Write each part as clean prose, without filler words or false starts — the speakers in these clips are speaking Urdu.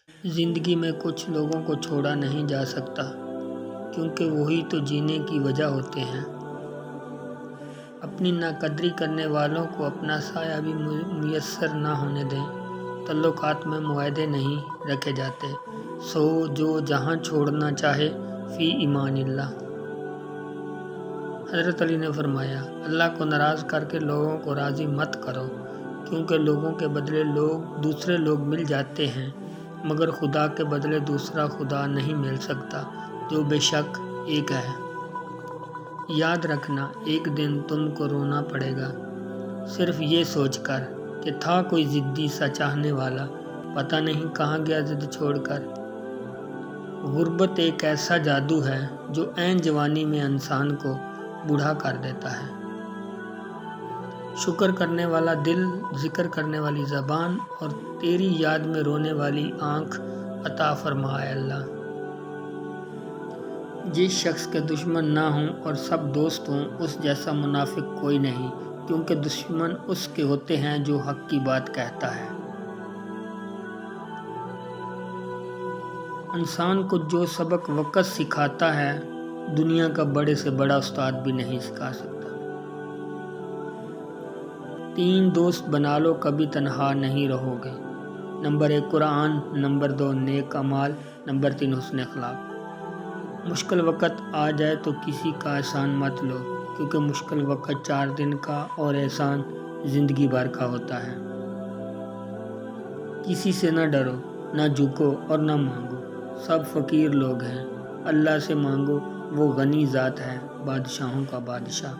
زندگی میں کچھ لوگوں کو چھوڑا نہیں جا سکتا کیونکہ وہی تو جینے کی وجہ ہوتے ہیں۔ اپنی ناقدری کرنے والوں کو اپنا سایہ بھی میسر نہ ہونے دیں۔ تعلقات میں معاہدے نہیں رکھے جاتے، سو جو جہاں چھوڑنا چاہے فی امان اللہ۔ حضرت علی نے فرمایا، اللہ کو ناراض کر کے لوگوں کو راضی مت کرو، کیونکہ لوگوں کے بدلے دوسرے لوگ مل جاتے ہیں، مگر خدا کے بدلے دوسرا خدا نہیں مل سکتا جو بے شک ایک ہے۔ یاد رکھنا، ایک دن تم کو رونا پڑے گا، صرف یہ سوچ کر کہ تھا کوئی ضدی سا چاہنے والا، پتہ نہیں کہاں گیا ضد چھوڑ کر۔ غربت ایک ایسا جادو ہے جو عین جوانی میں انسان کو بوڑھا کر دیتا ہے۔ شکر کرنے والا دل، ذکر کرنے والی زبان اور تیری یاد میں رونے والی آنکھ عطا فرمائے اللہ۔ جس شخص کے دشمن نہ ہوں اور سب دوست ہوں، اس جیسا منافق کوئی نہیں، کیونکہ دشمن اس کے ہوتے ہیں جو حق کی بات کہتا ہے۔ انسان کو جو سبق وقت سکھاتا ہے، دنیا کا بڑے سے بڑا استاد بھی نہیں سکھا سکتا۔ 3 دوست بنا لو، کبھی تنہا نہیں رہو گے۔ نمبر 1 قرآن، نمبر 2 نیک اعمال، نمبر 3 حسن اخلاق۔ مشکل وقت آ جائے تو کسی کا احسان مت لو، کیونکہ مشکل وقت 4 دن کا اور احسان زندگی بھر کا ہوتا ہے۔ کسی سے نہ ڈرو، نہ جھکو اور نہ مانگو، سب فقیر لوگ ہیں، اللہ سے مانگو، وہ غنی ذات ہے، بادشاہوں کا بادشاہ۔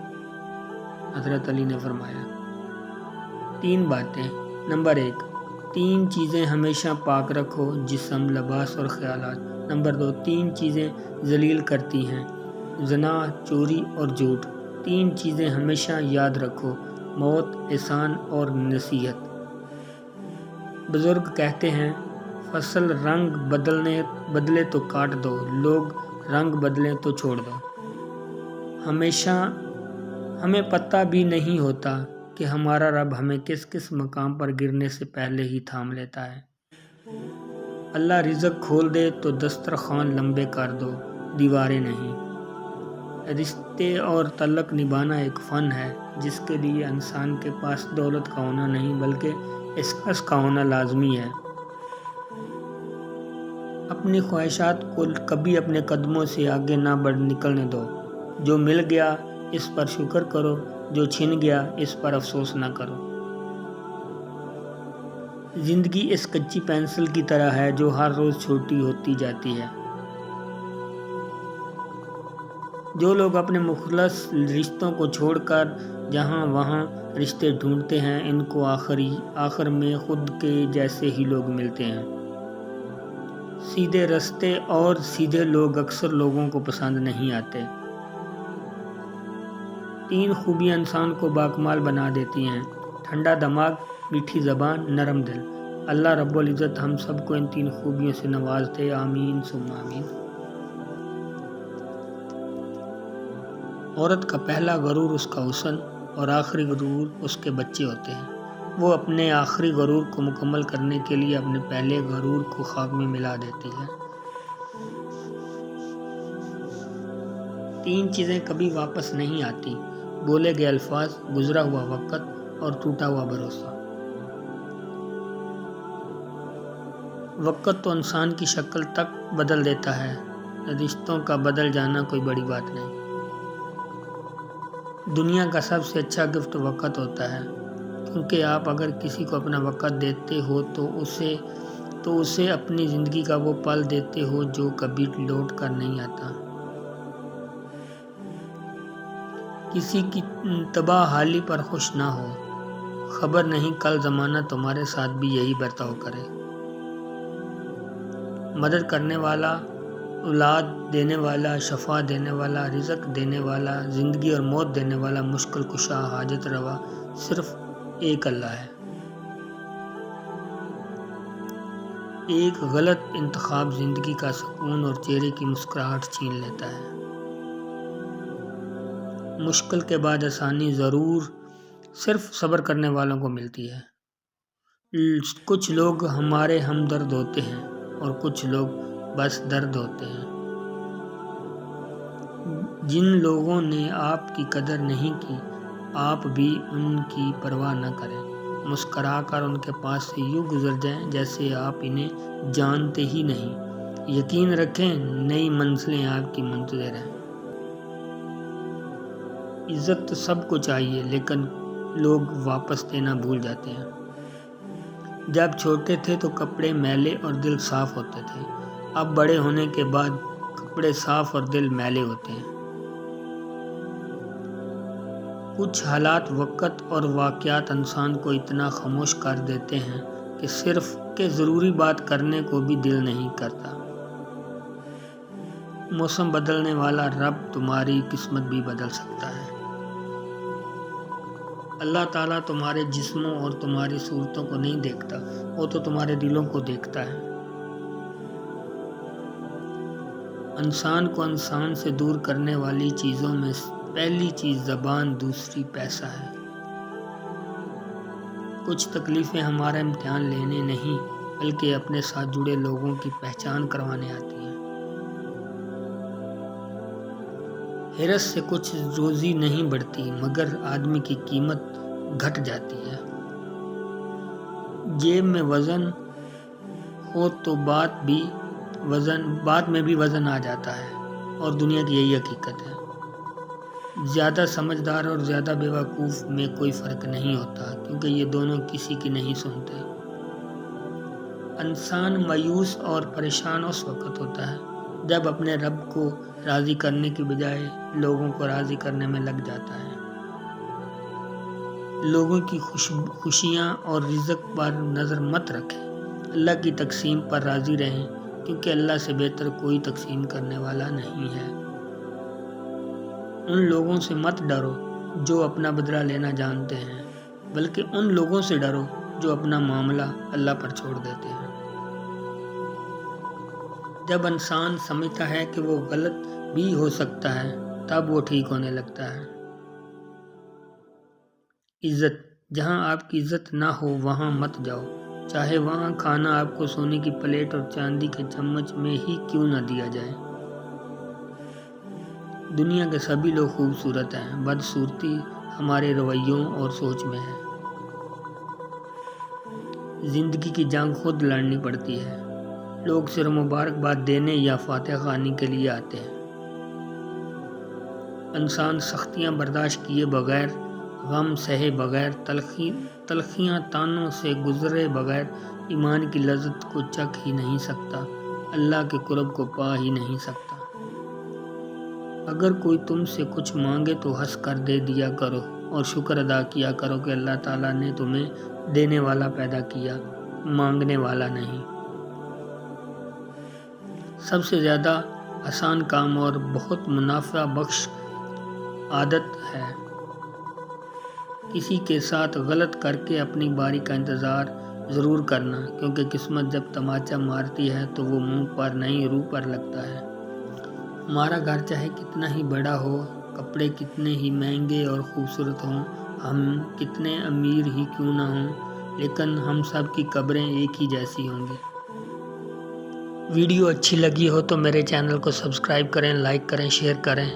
حضرت علی نے فرمایا 3 باتیں۔ نمبر 1 3 چیزیں ہمیشہ پاک رکھو، جسم، لباس اور خیالات۔ نمبر 2 3 چیزیں ذلیل کرتی ہیں، زنا، چوری اور جھوٹ۔ 3 چیزیں ہمیشہ یاد رکھو، موت، احسان اور نصیحت۔ بزرگ کہتے ہیں، فصل رنگ بدلے تو کاٹ دو، لوگ رنگ بدلیں تو چھوڑ دو۔ ہمیں پتہ بھی نہیں ہوتا کہ ہمارا رب ہمیں کس کس مقام پر گرنے سے پہلے ہی تھام لیتا ہے۔ اللہ رزق کھول دے تو دسترخوان لمبے کر دو، دیواریں نہیں۔ رشتے اور تعلق نبھانا ایک فن ہے، جس کے لیے انسان کے پاس دولت کا ہونا نہیں بلکہ احساس کا ہونا لازمی ہے۔ اپنی خواہشات کو کبھی اپنے قدموں سے آگے نہ نکلنے دو۔ جو مل گیا اس پر شکر کرو، جو چھن گیا اس پر افسوس نہ کرو۔ زندگی اس کچی پینسل کی طرح ہے جو ہر روز چھوٹی ہوتی جاتی ہے۔ جو لوگ اپنے مخلص رشتوں کو چھوڑ کر جہاں وہاں رشتے ڈھونڈتے ہیں، ان کو آخر میں خود کے جیسے ہی لوگ ملتے ہیں۔ سیدھے راستے اور سیدھے لوگ اکثر لوگوں کو پسند نہیں آتے۔ 3 خوبیاں انسان کو باکمال بنا دیتی ہیں، ٹھنڈا دماغ، میٹھی زبان، نرم دل۔ اللہ رب العزت ہم سب کو ان 3 خوبیوں سے نواز دے، آمین ثم آمین۔ عورت کا پہلا غرور اس کا حسن اور آخری غرور اس کے بچے ہوتے ہیں۔ وہ اپنے آخری غرور کو مکمل کرنے کے لیے اپنے پہلے غرور کو خاک میں ملا دیتی ہے۔ 3 چیزیں کبھی واپس نہیں آتی، بولے گئے الفاظ، گزرا ہوا وقت اور ٹوٹا ہوا بھروسہ۔ وقت تو انسان کی شکل تک بدل دیتا ہے، رشتوں کا بدل جانا کوئی بڑی بات نہیں۔ دنیا کا سب سے اچھا گفٹ وقت ہوتا ہے، کیونکہ آپ اگر کسی کو اپنا وقت دیتے ہو تو اسے اپنی زندگی کا وہ پل دیتے ہو جو کبھی لوٹ کر نہیں آتا۔ کسی کی تباہ حالی پر خوش نہ ہو، خبر نہیں کل زمانہ تمہارے ساتھ بھی یہی برتاؤ کرے۔ مدد کرنے والا، اولاد دینے والا، شفا دینے والا، رزق دینے والا، زندگی اور موت دینے والا، مشکل کشا، حاجت روا صرف ایک اللہ ہے۔ ایک غلط انتخاب زندگی کا سکون اور چہرے کی مسکراہٹ چھین لیتا ہے۔ مشکل کے بعد آسانی ضرور صرف صبر کرنے والوں کو ملتی ہے۔ کچھ لوگ ہمارے ہمدرد ہوتے ہیں اور کچھ لوگ بس درد ہوتے ہیں۔ جن لوگوں نے آپ کی قدر نہیں کی، آپ بھی ان کی پرواہ نہ کریں، مسکرا کر ان کے پاس سے یوں گزر جائیں جیسے آپ انہیں جانتے ہی نہیں۔ یقین رکھیں نئی منزلیں آپ کی منتظر ہیں۔ عزت تو سب کو چاہیے، لیکن لوگ واپس دینا بھول جاتے ہیں۔ جب چھوٹے تھے تو کپڑے میلے اور دل صاف ہوتے تھے، اب بڑے ہونے کے بعد کپڑے صاف اور دل میلے ہوتے ہیں۔ کچھ حالات، وقت اور واقعات انسان کو اتنا خاموش کر دیتے ہیں کہ صرف ضروری بات کرنے کو بھی دل نہیں کرتا۔ موسم بدلنے والا رب تمہاری قسمت بھی بدل سکتا ہے۔ اللہ تعالیٰ تمہارے جسموں اور تمہاری صورتوں کو نہیں دیکھتا، وہ تو تمہارے دلوں کو دیکھتا ہے۔ انسان کو انسان سے دور کرنے والی چیزوں میں پہلی چیز زبان، دوسری پیسہ ہے۔ کچھ تکلیفیں ہمارا امتحان لینے نہیں بلکہ اپنے ساتھ جڑے لوگوں کی پہچان کروانے آتی ہیں۔ حرص سے کچھ روزی نہیں بڑھتی مگر آدمی کی قیمت گھٹ جاتی ہے۔ جیب میں وزن ہو تو بات میں بھی وزن آ جاتا ہے، اور دنیا کی یہی حقیقت ہے۔ زیادہ سمجھدار اور زیادہ بیوقوف میں کوئی فرق نہیں ہوتا، کیونکہ یہ دونوں کسی کی نہیں سنتے۔ انسان مایوس اور پریشان اس وقت ہوتا ہے جب اپنے رب کو راضی کرنے کی بجائے لوگوں کو راضی کرنے میں لگ جاتا ہے۔ لوگوں کی خوشیاں اور رزق پر نظر مت رکھیں، اللہ کی تقسیم پر راضی رہیں، کیونکہ اللہ سے بہتر کوئی تقسیم کرنے والا نہیں ہے۔ ان لوگوں سے مت ڈرو جو اپنا بدلہ لینا جانتے ہیں، بلکہ ان لوگوں سے ڈرو جو اپنا معاملہ اللہ پر چھوڑ دیتے ہیں۔ جب انسان سمجھتا ہے کہ وہ غلط بھی ہو سکتا ہے، تب وہ ٹھیک ہونے لگتا ہے۔ عزت، جہاں آپ کی عزت نہ ہو وہاں مت جاؤ، چاہے وہاں کھانا آپ کو سونے کی پلیٹ اور چاندی کے چمچ میں ہی کیوں نہ دیا جائے۔ دنیا کے سبھی لوگ خوبصورت ہیں، بدصورتی ہمارے رویوں اور سوچ میں ہے۔ زندگی کی جنگ خود لڑنی پڑتی ہے، لوگ صرف مبارکباد دینے یا فاتحہ خوانی کے لیے آتے ہیں۔ انسان سختیاں برداشت کیے بغیر، غم سہے بغیر، تلخیاں تانوں سے گزرے بغیر ایمان کی لذت کو چکھ ہی نہیں سکتا، اللہ کے قرب کو پا ہی نہیں سکتا۔ اگر کوئی تم سے کچھ مانگے تو ہنس کر دے دیا کرو اور شکر ادا کیا کرو کہ اللہ تعالیٰ نے تمہیں دینے والا پیدا کیا، مانگنے والا نہیں۔ سب سے زیادہ آسان کام اور بہت منافع بخش عادت ہے کسی کے ساتھ غلط کر کے اپنی باری کا انتظار ضرور کرنا، کیونکہ قسمت جب تماچا مارتی ہے تو وہ منہ پر نہیں روح پر لگتا ہے۔ ہمارا گھر چاہے کتنا ہی بڑا ہو، کپڑے کتنے ہی مہنگے اور خوبصورت ہوں، ہم کتنے امیر ہی کیوں نہ ہوں، لیکن ہم سب کی قبریں ایک ہی جیسی ہوں گی۔ ویڈیو اچھی لگی ہو تو میرے چینل کو سبسکرائب کریں، لائک کریں، شیئر کریں۔